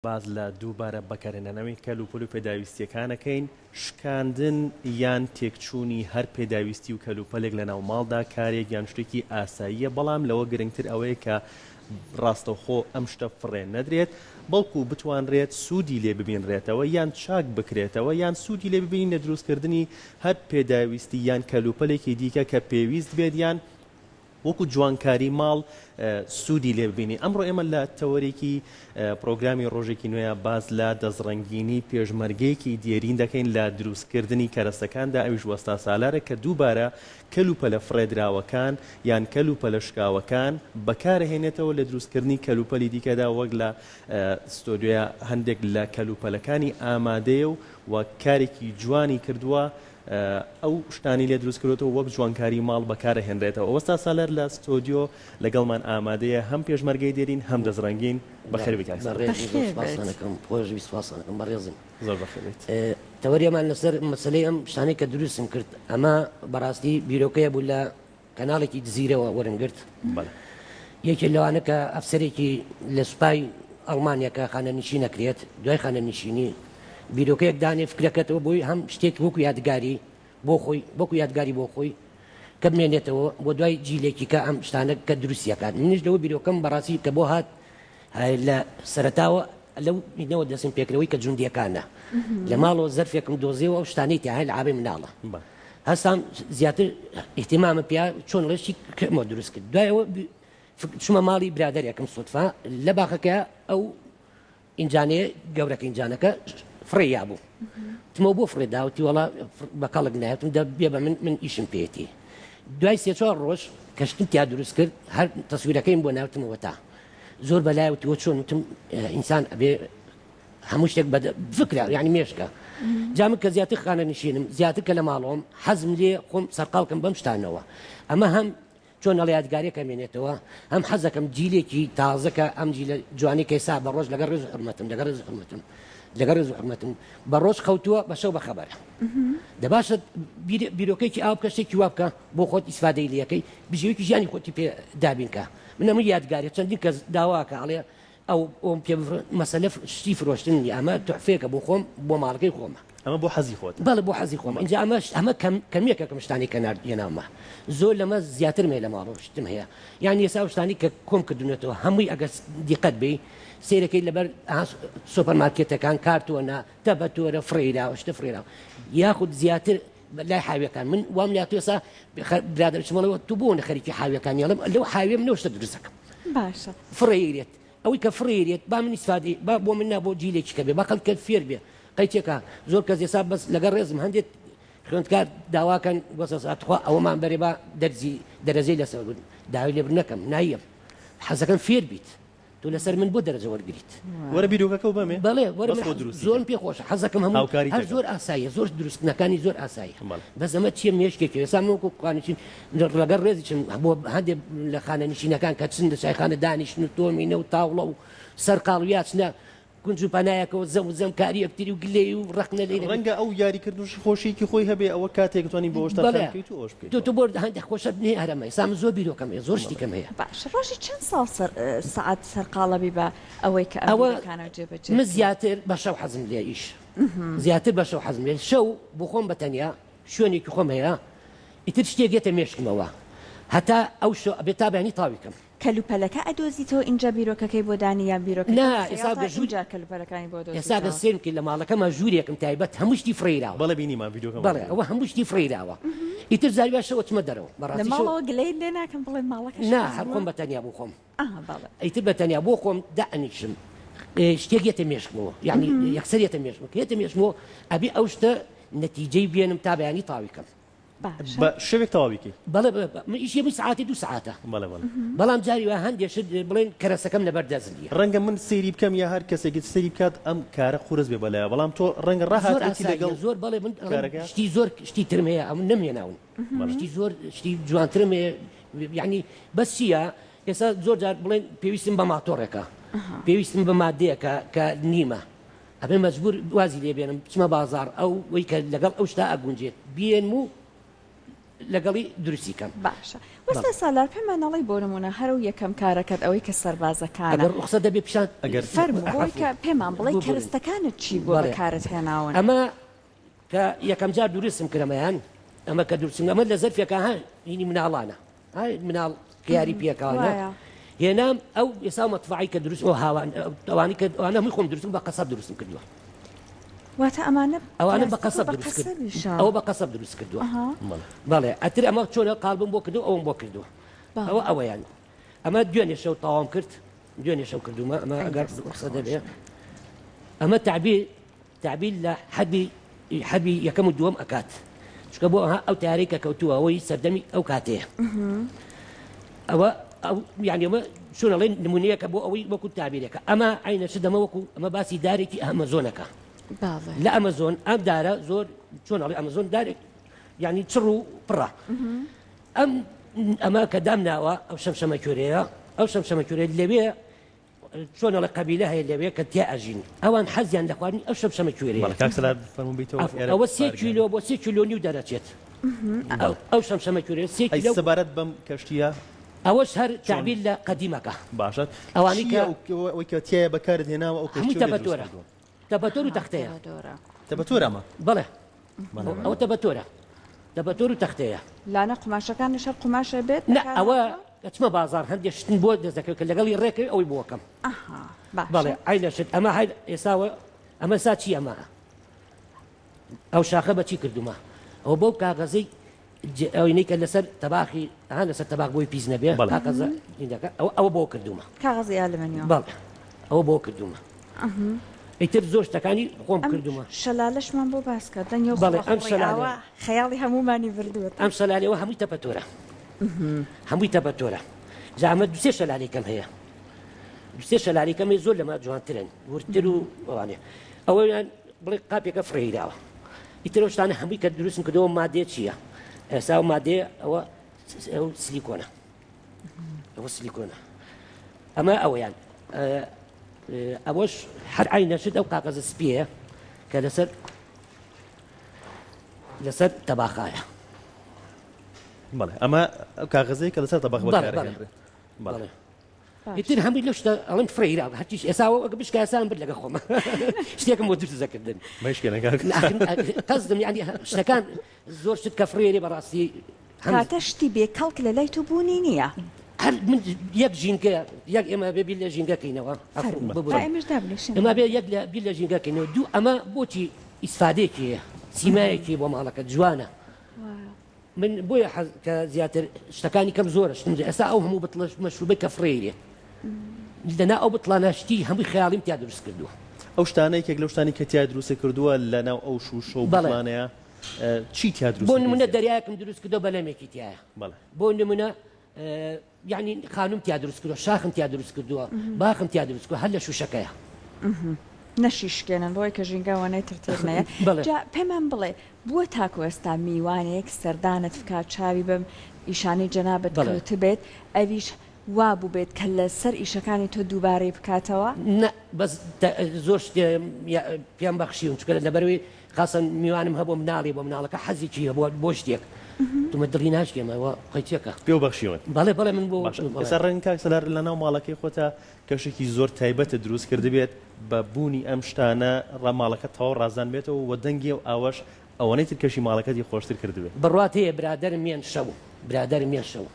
باز لە دووبارە بەکارهێنانەوەی کەلوپەل و پێداویستیەکانەکەین شکاندن یان تێکچوونی هەر پێداویستی و کەلوپەلێک لە ناو ماڵدا کارێک یان شتێکی ئاساییە، بەڵام لەوە گرنگتر ئەوەیە کە ڕاستەوخۆ ئەم شتە فڕێن نەدرێت، بەڵکو بتوانرێت سوودی لێ ببینرێتەوە یان چاک بکرێتەوە یان سوودی لێ ببینی لە دروستکردنی هەر پێداویستی یان کەلوپەلێکی دیکە کە پێویست بێت یان وەکو جوانکاری ماڵ سوودی لێ ببینی. ئەمڕۆ ئێمە لە تەوەرێکی پرۆگرامی ڕۆژێکی نوێیە باز لە دەستڕەنگینی پێشمەرگەیەکی دیێرین دەکەین لە دروستکردنی کەرەسەکاندا، ئەویش وەستا سالارە کە دووبارە کەلوپەلە فڕێدراوەکان یان کەلوپەلە شکاوەکان بەکارهێنێتەوە لە دروستکردنی کەلوپەلی دیکەدا، وەک لە ستۆدیۆیە هەندێک لە کەلوپەلەکانی ئامادەیە و کارێکی جوانی کردووە ئەو شتانی لێ دروست کردێتەوە وەک جوانکاری ماڵ بەکارهێنرێتەوە. وەستا سالار لە ستۆدیۆ لەگەڵمان ئامادەیە هەم پێشمەرگەی دێرین هەم دەزڕەنگین. بەخێر بەڕێزم زۆر بەخێرێت. تەوەریەمان لەسەر مەسەلەی ئەم شتانەی کە دروستم کرد، ئەمە بەڕاستی بیرۆکەیە بوو لە کەناڵێکی دزیرەوە وەرنگرت. یەکێ لەوانە کە ئەفسەرێکی لە سوپای ئەڵمانیا کە خانەنشین نەکرێت، دوای خانەنشینی بیرۆکەیەک دانێ فکرەکەتەوە بۆی هەم شتێک وەکو یادگاری بۆ خۆی وەکو یادگاری بۆ خۆی کە بمێنێتەوە بۆ دوای جیلێکی کە ئەم شتانە کە دروستیەکان. منیش لەوە بیرۆکەم بەڕاستی کە بۆ هات لە سەرەتاوە لەو بینەوە دەستم پێکرەوەی کە جوندیەکانە لە ماڵەوە زەرفێکم دۆزیەوە ئەو شتانەی تیاهای لە ئاوێ مناڵە هەستان زیاتر احتیمامە پیا چۆن لەشی کەمەوە دروست کرد. دوایەوە چوومە ماڵی برادەرێکم سوتفا لە باخەکە ئەو ئینجانەیە گەورەکە ئینجانەکە فڕێیا بوو تمە بۆ فڕێداوتی وڵا بە کاڵک نایەتم بێ بە من ئیشم پێێتی. دوای سێ چوار ڕۆژ کەشتم تیا دروست کرد هەر تەسویرەکەیم بۆ ناوتمەوە تا زۆر بەلایەوتیوە چۆن وتم ئینسان ئەبێ هەموو شتێک فکرا یعنی مێشکە جامن کە زیاتر خانەنشینم زیاتر کە لە ماڵەوەم حەزم لێ خۆم سەرقاڵکەم بەم شتانەوە. ئەمە هەم چۆن ئەڵە یادگاریەکە مێنێتەوە هەم حەزەکەم جیلێکی تازەکە ئەم جیلە جوانی کەیسا بە ڕۆژ لەگەڵ ڕێز حرمەتم لەگەڵ ڕێز حرمەتم بە ڕۆژ خەوتووە بە شەو بەخەبەرە دەباشە بیرۆکەیەکی ئاو بکە شتێکی وا بکە بۆ خۆت ئیسفادەی لەکەی بژێوەیەکی ژیانی خۆتی پێ دابینکە. منە من یادگاری چەندین کەس داواکە ئەڵێ ئەو پێ مەسەلە شتی فرۆشتنی ئەمە تحفەیەکە بۆ خۆم بۆ ماڵەکەی خۆمە ئەمە بۆ حەزی خۆت. بەڵێ بۆ حەزی خۆم اینجا ئەمە کەمیەکەکەم شتانی کەناردێنامە زۆر لەمە زیاتر مێ لە ماڵەوە شتم هەیە یانی ئێستا شتانی کە کۆم کردونێتەوە هەمووی ئەگەر دیقەت بێ سیرەکەی لەبەر سوپەرمارکێتەکان کارتۆنە تەبەتۆرە فڕێراوە شتە فڕێراوە یاخود زیاتر لای حاویەکان من وام لاتو ئێستا برادرچمەڵەوە تو بۆ نەخەریکی حاویەکانی ئەڵم لەو حاوێ منەوە شتە دروستەکەم باشە فڕێرێت ئەوەی کە فڕێرێت با من ئیسفادەی با بۆ من نابۆ جیلێکی کە بێ با خەڵک فێر بێ قەیچێکە زۆر کەس ئێستا بەس لەگەڵ ڕێزم هەندێک خوێندکار داواکەن وەسەساتخوا ئەوەمان بەرێ با دەرەزەی لەسەر بوون داوای لێبر نەکەم نایەم حەزەکەم فێر بیت تو لەسەر من بۆ دەرەجە وەرگریت وەرە بیرۆکەکە و بەمێ بەڵێ زۆر پێ خۆشە حەزەکەم هەموو هەر زۆر ئاساییە زۆر دروستنەکانی زۆر ئاساییە بەس ئەمە چیە مێشکێکی ئێستا وەکو قوانیچین لەگەڵ ڕێزی چن بۆ هەندێک لە خانەنشینەکان کە چن لە چایخانە دانیشتن و تۆمینە و تاوڵە و سەرقاڵ و یاچنە کنج و پەنایەکەوە زەم کاری یەکتری و گلێ و ڕەخنە لێ ڕەنگە ئەو یاریکردنوش خۆشیکی خۆی هەبێ ئەوە کاتێک توانی بۆ شتا تۆ بۆ هەندێک خۆشە بنێ هەرەمە ئێستا زۆر بیرۆکەم هەیە زۆر شتێکم هەیە. باش ڕۆژی چەند ساڵ سەعات سەرقاڵەبی بە ئەوەی کە ئەوەکانە جێبەجێ من زیاتر بە شەو حەزم لێ ئیش زیاتر بە شەو حەزم لێ شەو بۆ خۆم بەتەنیا شوێنێکی خۆم هەیە ئیتر شتێک گێتە مێشکمەوە هەتا ئەو شەو ئەبێ تابیانی تاویکەم. کەلوپەلەکە ئەدۆزیتەوە اینجا بیرۆکەکەی بۆ دانیا بیرۆکە ئێستا کەلوپەلەکانی بۆ ئێستا سێنکی لە ماڵەکەمە ژوورێکم تایبەت هەمووشتی فڕێراوە بەڵێ بینیمان ڤیدیۆکە بەڵێ ئەوە هەمووشتی فڕێراوە ئیتر زاری باشەوە چمە دەرەوە لە ماڵەوە گلەی لێ ناکەم بڵێ ماڵەکە نا هەر خۆم بەتەنیا بۆ خۆم ئیتر بەتەنیا بۆ خۆم دائنیشم شتێک یەتە مێشکمەوە یعنی یەکسەر یەتە مێشکمەوە ئەبێ ئەو شتە نەتیجەی بێنم تا بەیانی تاویکەم بە شەوێک تەواویکی بەڵێ ئیشێ سعاتی 2 ساعتە بەڵام جاری وە هەندێک بڵێن کەرەسەکەم لەبەر دەزنیە ڕەنگە من سەیری بکەم یا هەر کەسێکی سەیری بکات ئەم کارە قورس بێ بەلایە بەڵام تۆ ڕەنگە ڕاهاتی لەگەڵ زۆر بەڵێ من شتی زۆر شتی ترم هەیە ئەم نەمێناون شتی زۆر شتی جوانترم هەیە یعنی بەس چییە ئێستا زۆر جار بڵێن پێویستم بە ماتۆڕێکە پێویستم بە مادەیەکە کە نیمە ئەبێ مەجبور وازی لێ بێنم چمە بازار ئەو وەی کە لەگەڵ ئەو شتا ئەگونجێت بێن و لەگەڵی دروستی کەم باشە بەس سالار پێمانەڵی بۆ نمونە هەرو یەکەم کارەکەت ئەوەی کە سەربازەکانە ئەگەر ڕخسە دەبێ پیشان ئەگەر فەرموو بۆی کە پێمان بڵێ کەرستەکانت چی بۆ بەکارت هێناون ئەمە کە یەکەم جار دوورسم کردەمەیان ئەمە کە دوورسم ئەمە لە زەرفێکە هینی مناڵانە مناڵ کیاری پێکانە هێنام ئەو ئێسا مەتفعی کە دروست ئەو هاوان ئەوانی کە ئەوانە هەمووی خۆم دروستم بە قەسەب دروستم کردووە واتە ئەوانە بە قەسەب دروست کرد ئەو بە قەسەب دروست کردووە بەڵێ ئەتر ئەمە چۆنە قالبم بۆ کردو ئەوم بۆ کردووە ئەوەیان ئەمە دوێنێ شەو تاوام کرد دوێنێ شەو کردومە ئەمە ئەگەر قسە دەبێ ئەمە تعبیر لە حەبی یەکەم و دووەم ئەکات چکە بۆ ئەو تارێک کە کەوتووە ئەوەی سەردەمی ئەو کاتەیە ئەوە یعنی ئەمە چۆنەڵێ نمونەیەکە بۆ ئەوەی وەکو تابیرێکە ئەمە عینەش دەمە وەکو ئەمە باسی دارێکی ئەمەزۆنەکە لە ئەمەزۆن ئەم دارە زۆر چۆنەڵێ ئەمەزۆن دارێک یعنی چڕ و پڕە ئەمە کە دامناوە ئەو شەمشەمە کوێرەیە ئەو شەمشەمە کوێرە لەوێ چۆنەڵێ قەبیلە هەیە لەوێ کە تیا ئەژین ئەوان حەزیان لە خواردنی ئەو شەمشەمە کوێرەیە ئەوە 3 کیلۆ بۆ 3 کیلۆ نیو دەرەچێت ئەو شەمشەمە کوێرە 3 کیلۆ سەبارەت بەم کەشتیە ئەوەش هەر تعبیر لە قەدیمەکە باشە ئەوانی کە تایە بەکارت هێناوە ئەو هەمووی تەبەتۆرە تەبەتۆر و تەختەیە تەبەتۆرە ئەمە بەڵێ ئەوە تەبەتۆرە تەبەتۆر و تەختەیە لانە قماشەکان شەر قماشە بێت ئەوە ئەچمە بازار هەندێک شتن بۆ دەزەکەوت کە لەگەڵی ڕێکەوە ئەوەی بۆکەم بەڵێ ئایلەشت ئەمە ئێساوە ئەمە سا چی ئەمە ئەو شاخە بەچی کردومە ئەو بەو کاغەزەی ئەوینەی کە لەسەر تەباخی لەسەر تەباق بۆی پیس نەبێ ئەوە بۆ کردومە کاغەزی ئالمەنیۆ بەڵێ ئەوە بۆ کردومە ئیتر زۆر شتەکانی خۆم کردومە شەلالەشمان بۆ باسکە دەنگە بەڵێ ئەم شەلالە خەیاڵی هەمومانی بردووە ئەم شەلالەوە هەمووی تەپەتۆرە هەمووی تەپەتۆرە زعمە دوسێ شەلالێکم هەیە دوسێ شەلالێکەمە زۆر لەمە جوانترن ورتر و ئەوانێ ئەوەیان بڵێ قاپێکە فڕێراوە ئیتر شتانە هەمووی کە دروستم کردەوە مادێ چییە ئێستا مادێ ئەوە سیلیکۆنە ئەوە سیلیکۆنە ئەمە ئەوەیان ئەوەش هەر عینەشت ئەو قاقەزە سپیەیە کە لەسەر تەباخایە بەڵێ ئەمە کاغەزەی کە لەسەر تەباخ بەڵێ ئیتر هەمووی لەو شتە ئەڵم فڕێرا هەرچیش ئێساوە بشکە ئێسان برد لەگە خۆمە شتێکم بۆ دروستەکردن قەزدم یعنی شتەکان زۆر شت کە فڕێری بەڕاستی کاتە شتی بێکەڵک لە لای تو بوونی نییە من یەک ژینگە یەک ئێمە بێ بیل لە ژینگەکەینەوە ئەمە بێ یەک لە بیل لە ژینگەکەینەوە دوو ئەمە بۆچی ئیسفادێکی سیمایەکی بۆ ماڵەکە جوانە من بۆیە کە زیاتر شتەکانی کەم زۆرە شتم ئێستا ئەو هەموو بتڵش مەشروبە کە فڕێریە لەنا ئەو بتڵانەشتی هەمووی خەیاڵیم تیا دروست کردووە ئەو شتانەیەک لەو شتانی کە تیا دروست کردووە لەناو ئەو شوشە و بڵانەیە چی تیا دروست بۆ نمونە دەریایەکم دروست کردو بەلەمێکی تایە بۆ نمونە یعنی خانوم تیا دروست کردووە شاخم تیا دروست کردووە باخم تیا دروست کردووە هەر لە شوشەکەیە نەشیشکێنن بۆی کە ژینگەوانەی ترتێنەیە پێمان بڵێ بووە تاکو ئێستا میوانەیەک سەردانت بکات چاوی بەم ئیشانی جەنابەت کەوت بێت ئەویش وا بوو بێت کە لەسەر ئیشەکانی تۆ دووبارەی بکاتەوە بەس زۆر پێم بەخشیون چکە لەبەروی خاصن میوانم هەبوو مناڵی بۆ مناڵەکە حەزێکی هەبووە بۆ شتێک تومە دڵی ناشکێمەوە قەیتێکە پێ بەخشیون بەڵێ بەڵێ من بۆ سەر ڕەنگ کاک سەلار لەناو ماڵەکەی خۆتە کەشێکی زۆر تایبەتە دروست کرده بێت بە بوونی ئەم شتانە ڕەماڵەکە تەواو ڕازان بێتەوە و دەنگی و ئاوەش ئەوەنەی تر کەشی ماڵەکەتی خۆشتر کردبێت بڕات هەیە برادەرم میان شەو برادەرم میان شەو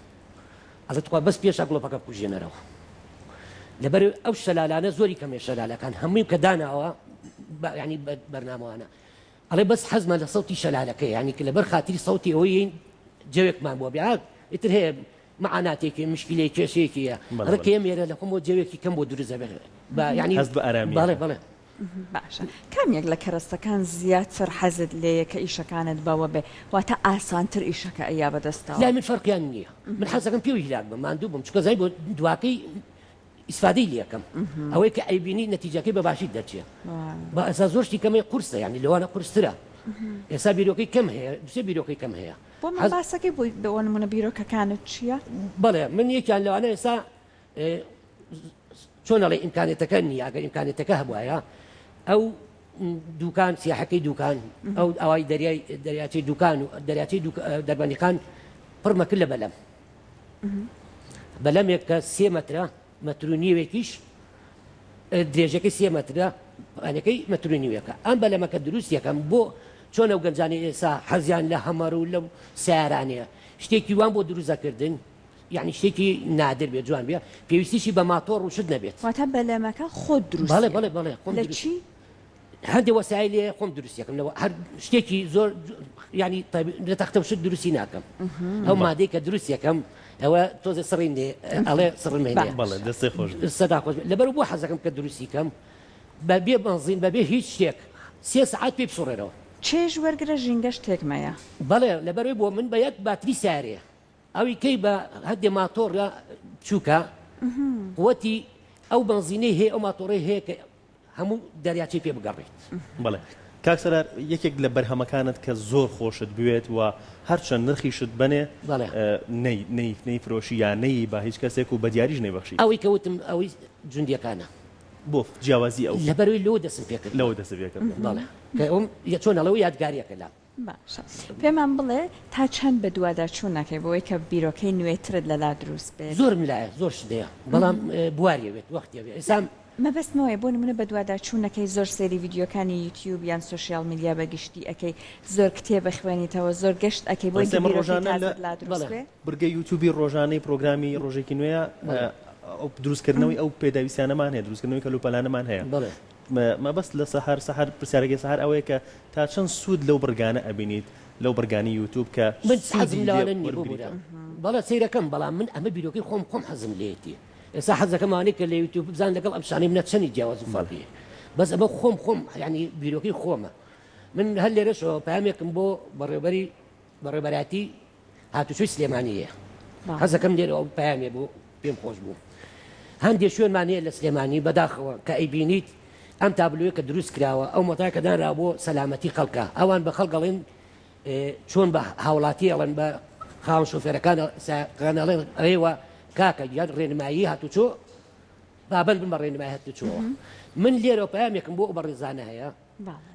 ئەڵێتخوا بەس پێشە گڵۆپەکە بکوژێنەرەوە لەبەر ئەو شەلالانە زۆری کەمێ شەلالەکان هەمووی کە داناوە ینی بەرنامەوانە ئەڵێ بەس حەزمە لە سەوتی شەلالەکە ینی کە لەبەر خاتری سەوتی ئەوەی جەوێکمان بۆ بیاک ئیتر هەیە معاناتێکی مشکلەی کێشەیەکیە ڕکێ مێرە لە خۆمەوە جەوێکی کەم بۆ دروزە ینی هەست بە ئارامی بەڵێ بەڵێ باشە کامێک لە کەرەستەکان زیاتر حەزت لێیە کە ئیشەکانت بەوە بێ واتە ئاسانتر ئیشەکە ئەیا بەدەستەوە لا من فەرقیان نییە من حەزەکەم پێوی هیلاک بم ماندوو بم چکە زای بۆ دواکەی ئیسفادەی لەکەم ئەوەی کە ئەیبینی نەتیجەکەی بەباشی دەرچێت بە ئەسا زۆرشتی کەمەی قورسە ینی لەوانە قورسترە ئێستا بیرۆکەی کەم هەیە دوسێ بیرۆکەی کەم هەیە بۆ من باسەکەی بۆی بەوە نمونە بیرۆکەکانت چییە؟ بەڵێ من یەکیان لەوانە ئێستا چۆنەڵێ ئیمکانێتەکە نییە ئەگەر ئیمکانێتەکە هەبوایە ئەو دوکان سیاحەکەی دوکان ئەو ئەوای دەریاچەی دوکان و دەریاچەی دەربەندەکان پڕمەکرد لە بەلەم بەلەمێک کە 3 مەترە مەتر و نیوێکیش درێژەکەی 3 مەترە ئەنەکەی مەتر و نیوەکە ئەم بەلەمەکە دروست یەکەم بۆ چۆن ئەو گەنجانی ئێستا حەزیان لە هەمەر و لەو سیارانەیە شتێکی وان بۆ دروستەکردن یعنی شتێکی نادر بێت جوان بێ پێویستیشی بە ماتۆڕ و شت نەبێت واتە بەلەمەکە خۆت دروست بەڵێ لە چی؟ هەندێک وەسایلێ خۆم دروست یەکەم هەر شتێکی زۆر ینی لە تەختە شت دروستی ناکەم ئەو مادەی کە دروست یەکەم ئەوە تۆزە سڕین دێ ئەڵێ سڕمێنێ بەڵێ دەستی خۆش سەدا خۆش لەبەر بۆ حەزەکەم کە دروستی کەم بەبێ بنزین بەبێ هیچ شتێک 3 سعات پێ بسوڕێنەوە چێژ وەرگرە ژینگە شتێکمەیە بەڵێ لەبەرەوەی بۆ من بە یەک باتری سارێ ئەوی کەی بە هەندێ ماتۆڕە چووکە قوەتی ئەو بنزینەی هەیە ئەو ماتۆڕی هەیە کە هەموو دەریاچەی پێ بگەڕێت بەڵێ کاک سەرار یەکێک لە بەرهەمەکانت کە زۆر خۆشت بوێت و هەرچەند نرخیشت بنێ نەیفرۆشی یان نەی با هیچ کەسێک و بە دیاریش نەیبەخشی ئەوەی کەوتم ئەوەی جوندیەکانە بۆ جیاوازی ئەو لەبەرەوەی لەوە دەسم پێ کرد لەوە دەسە پێ کرد بەڵێ کە ئەوم چۆن ئەڵەوە یادگاریەکە لام باشە پێمان بڵێ تا چەند بە دوواداچوو نەکەی بۆی کە بیرۆکەی نوێترت لەلا دروست بێت زۆر ملایە زۆر شتەیە بەڵام بواریەوێت وەختیەوێت ئێسام مەبەستمەوەی بۆ نمونە بە دوواداچوونەکەی زۆر سێری ڤیددیۆکانی یوتیوب یان سوۆسیال میدیا بەگشتی ئەەکەی زۆر کتێبە خوێنیتەوە زۆر گەشت ئەەکەی بۆی برگە یوتیوبی ڕۆژانەی پرۆگرامی ڕۆژێکی نوێە ئەو دروستکردنەوەی ئەو پێداویستیانەمان هەیە دروستکردنەوەی کەلوپەلانەمان هەیە مەبەست لە سەهار سەحر پرسیارەکەی سەهار ئەوەیە کە تا چەند سوود لەو بەرگانە ئەبینیت لەو بەرگانی یوتیوب کە بەڵێ سیرەکەم بەڵام من ئەمە بیرۆکەی خۆم حەزم لێتی ئێستا حەزەکەمانەی کە لە یوتیوب بزان لەگەڵ ئەم شانەی منە چەندی جیاواز و فەرقی بەس ئەمە خۆم ینی بیرۆکەی خۆمە من هەر لێرەشەوە پامێکم بۆ بەڕێبەراتی هاتوچۆی سلێمانیە حەزەکەم لێرەوە پامێ بۆ پێم خۆش بوو هەندێک شوێنمانەیە لە سلێمانی بەداخەوە کە ئەیبینیت ئەم تابلووە کە دروست کراوە ئەو مۆتاکە دانرا بۆ سەلامەتی خەڵکە ئەوان بە خەڵگەڵێن چۆن بە هاوڵاتی ئەڵێن بە خاوەن شۆفێرەکان قەنەڵێن ئەوێوە کاکە یان ڕێنمایی هاتوچۆ بابند بن بە ڕێنمای هاتوچۆوە من لێرەوە پامێکم بۆ بەڕێزانە هەیە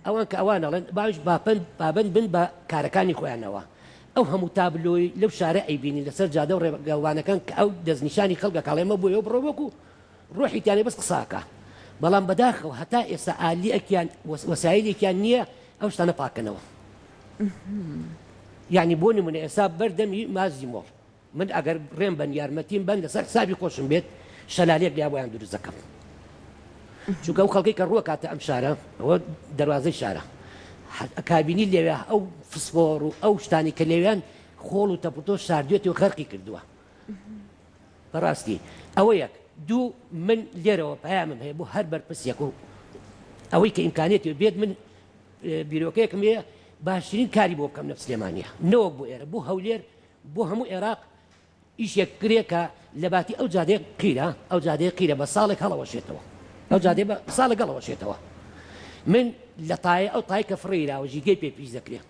ئەوان کە ئەوان ئەڵێن باش بابند بن بە کارەکانی خۆیانەوە ئەو هەموو تابلۆی لەو شارە ئەیبینی لەسەر جادە و ڕێگەوانەکان کە ئەو دەستنیشانی خەڵکە کاڵێمە بۆ ئێوە بڕۆوەکو ڕۆحیتیانێ بەس قساکە بەڵام بەداخەوە هەتا ئێستا ئالیەکیان وەسایلێکیان نییە ئەو شتانە پاکەنەوە یعنی بۆ نمونە ئێستا بەردەمی مازی مۆڵ من ئەگەر ڕێم بەن یارمەتیم بەن لەسەر حسابی خۆشم بێت شەلالێک لیا بۆیان دروست دەکەم چونکە ئەو خەڵکی کە ڕووە کاتە ئەم شارە ئەوە دەواازەی شارە کابینی لێوێ ئەو فسفۆر و ئەو شتانی کە لێویان خۆڵ و تەپۆتۆ شاردوێتی و خەرقی کردووە بەڕاستی ئەوە یەک دوو من لێرەوە پەیامم هەیە بۆ هەر بەرپرسێک و ئەوەی کە ئیمکانێتی بێت من بیرۆکەیەکم هەیە باشترین کاری بۆ بکەم لە سلێمانیە نەوەک بۆ ئێرە بۆ هەولێر بۆ هەموو عێراق ئیشێک کرێ کە لە باتی ئەو جادەیە قیرە ئەو جادەیە قیرە بە ساڵێک هەڵەوەشێتەوە ئەو جادێ بە ساڵێک هەڵەوەشێتەوە من لە تایە ئەو تای کە فڕیراوە ژیگەی پێ پیش دەکرێت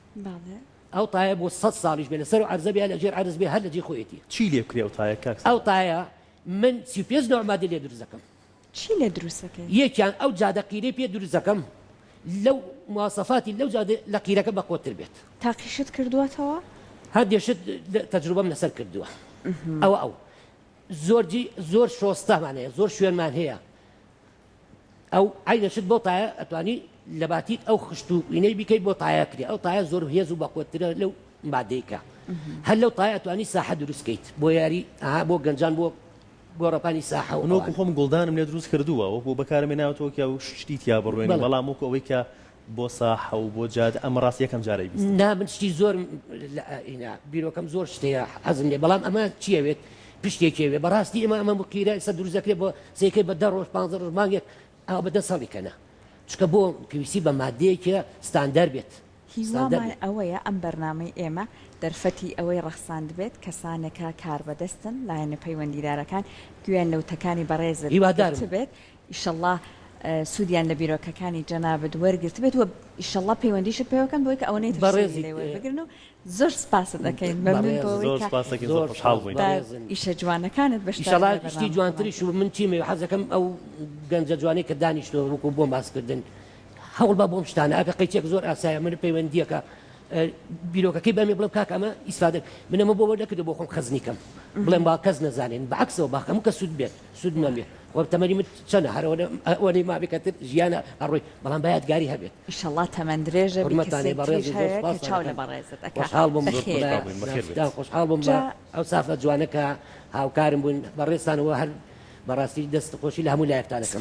ئەو تایە بۆ 100 ساڵیش بێ لەسەر و عەرزە بێ لەژێر عەرز بێ هەر لە جێ خۆیەتی چی لێ بکرێ ئەو تایە کاک ئەو تایە من 35 نوع مادە لێ دروست دەکەم چی لێ دروستەکەی یەکیان ئەو جادە قیرەی پێ دروست دەکەم لەو مواصفاتی لەو جادە لە قیرەکە بەقۆتر بێت تاقیشت کردووەتەوە هەندێشت تەجروبەم لەسەر کردووە ئەو زۆر شۆستەمانەیە زۆر شوێنمان هەیە ئەو عینەشت بۆ تایە ئەتوانی لە باتیت ئەو خشت و وینەی بیکەیت بۆ تایەکری ئەو تایە زۆر هێز و بەقۆترە لەو مادەیکە هەر لەو تایە ئەتوانی ساحە دروستکەیت بۆ یاری بۆ گەنجان بۆ گۆڕەپانی ساحە و نۆکم خۆم گوڵدانم لێ دروست کردووە وەکو بەکارمێناوەوە کە شتی تیا بڕوێنی بەڵام وەکو ئەوەی کە بۆ ساحە و بۆ جاد ئەمە ڕاست یەکەم جارەی بیست نا من شتی زۆر بیرۆکەم زۆر شتەیە حەزم لێ بەڵام ئەمە چیەوێت پشتێکێوێ بەڕاستی ئێمە ئەمە قیرە ئێستا دروست دەکرێت بۆ سێکەی بە 10 ڕۆژ 15 ڕۆژ مانگێک ئەو بە 10 ساڵێکەنە چکە بۆ پێویستی بە مادەیەکە ستاندەر بێت هیوامان ئەوەیە ئەم بەرنامەی ئێمە دەرفەتی ئەوەی ڕەخساند بێت کەسانێکە کار بەدەستن لایەنە پەیوەندیدارەکان گوێن لەوتەکانی بەڕێزت بێت ئیشەڵڵا سوودیان لە بیرۆکەکانی جەنابەت وەرگرت بێت و ئیشەڵڵا پەیوەندیشت پێوەکەن بۆی کە ئەوە نێت بگرن و زۆر سپاست دەکەین ئیشە جوانەکانت بەشتی جوانتریش و من چیمێ حەزەکەم ئەو گەنجە جوانەی کە دانیشتەوە وەکو بۆ باسکردن هەوڵ بە بۆم شتانە ئەکە قەیچێک زۆر ئاسایە من پەیوەندیەکە بیرۆکەکەی بەمێ بڵێ کاک ئەمە ئیسفادە من ئەمە بۆ وەردەکرد بۆ خۆم خەزنیکەم بڵێن با کەس نەزانێن بەعکسەوە با هەموو کە سوود بێت سوود نەبێت خۆ تەمەنی چەنە هەرەوەی ما بکەتر ژیانە ئەڕۆی بەڵام باید گاری هەبێت ئیشەڵڵا تەمەند درێژە چاو لە بەڕێزت خۆشحاڵ بم خۆشحاڵ بم ئەو سافە جوانەکە هاوکارم بوون بەڕێستانەوە هەر بەڕاستی دەست خۆشی لە هەموو لایەکتانەکەم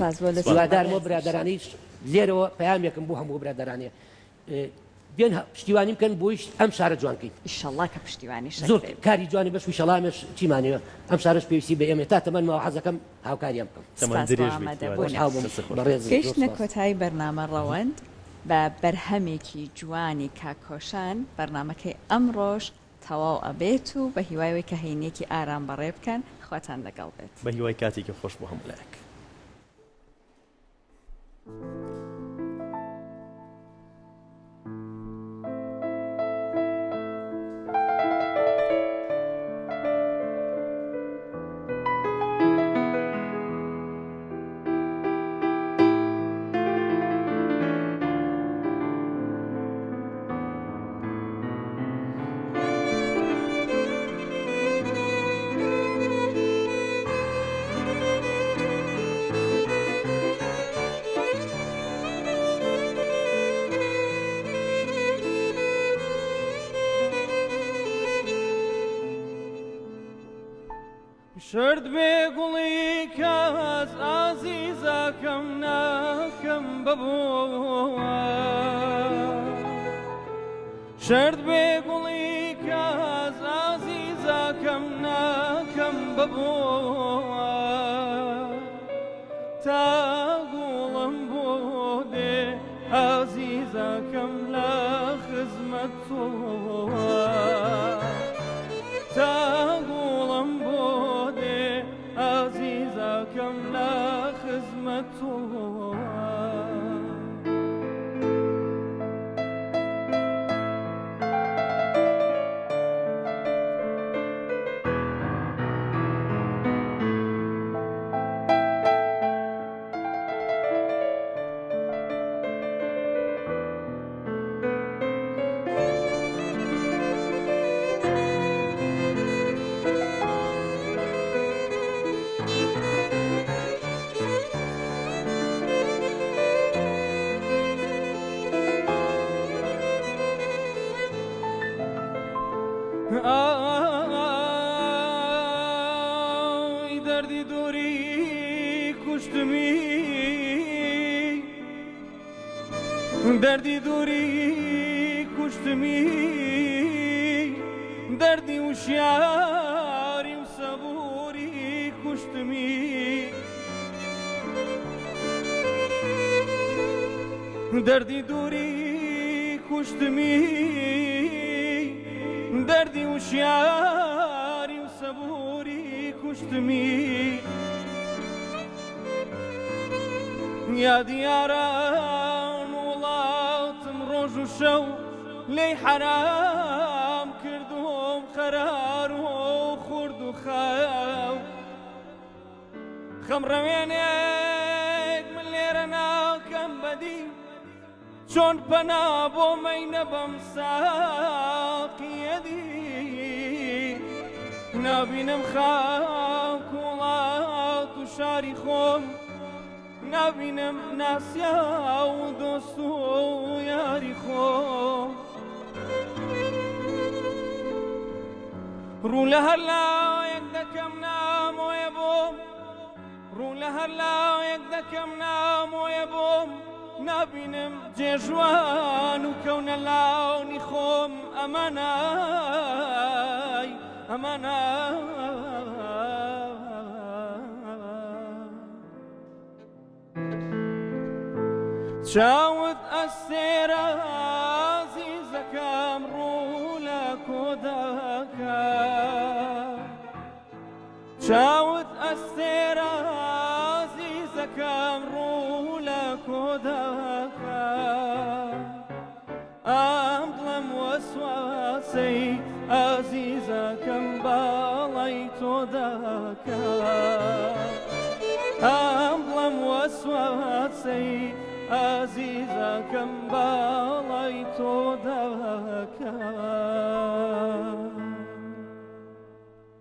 هیوادارمەوە برادەرانیش لێرەوە پەیامێکم بۆ هەموو برادەرانێ بێن پشتیوانیم بکەن بۆیش ئەم شارە جوانکەین ئیشەڵڵا کە پشتیوانی زۆر کاری جوانی بەش وشەڵامش چیمانەوە ئەم شارش پێویستی بە ئێمە تا تەمەنمەوە حەزەکەم هاوکاریان بکەم گەیشتنە کۆتایی بەرنامە ڕەوەند بە بەرهەمێکی جوانی کاکۆشان بەرنمەکەی ئەمڕۆژ تەواو ئەبێت و بە هیوایەوەی کە هەینێکی ئارام بەڕێ بکەن خواتان لەگەڵ بێت بە هیوای کاتێکی خۆش بۆ هەموو لایەک. شرد بێگوڵی کەس ئازیزەکەم ناکەم ببووە شرد بێگوڵی کەس ئازیزەکەم ناکەم ببووە تا گوڵم بۆ دێ ئازیزەکەم لە خزمەت تۆوە تا گوڵم بۆ عزیزەکەم لە خزمەت تۆوە ئای دەردی دووری کوشتمی دەردی دووری کوشتمی دەردی وشیاری و سەبووری کوشتمی دەردی دووری کوشتمی دەردی وشیاری و سەبووری کوشتمی یا دیاران وڵاتم ڕۆژ و شەو لێی حەرام کردوم خەرار و خورد و خاو خەمڕەوێنێک من لێرە ناکەم بەدی چۆن پەنا بۆ مەینە بەم ساقیەدی نابینم خاک وڵات و شاری خۆم نابینم ناسیا و دۆست و یاری خۆم ڕوو لە هەر لایەک دەکەم نامۆیە بۆم ڕوو لە هەر لایەک دەکەم نامۆیە بۆم نابینم جێژوان و کەونە لاونی خۆم ئەمانای چاوت ئەستێرە عەزیزەکەم ڕوو لە کۆدەکە چاوت ئەستێرە عەزیزەکەم ڕوو لە کۆدەکە ئەم دڵم وەسواسەی عەزیزەکەم باڵای تۆ دەکە ئەم دڵم وەسواسەی عەزیزەکەم باڵای تۆ دەکە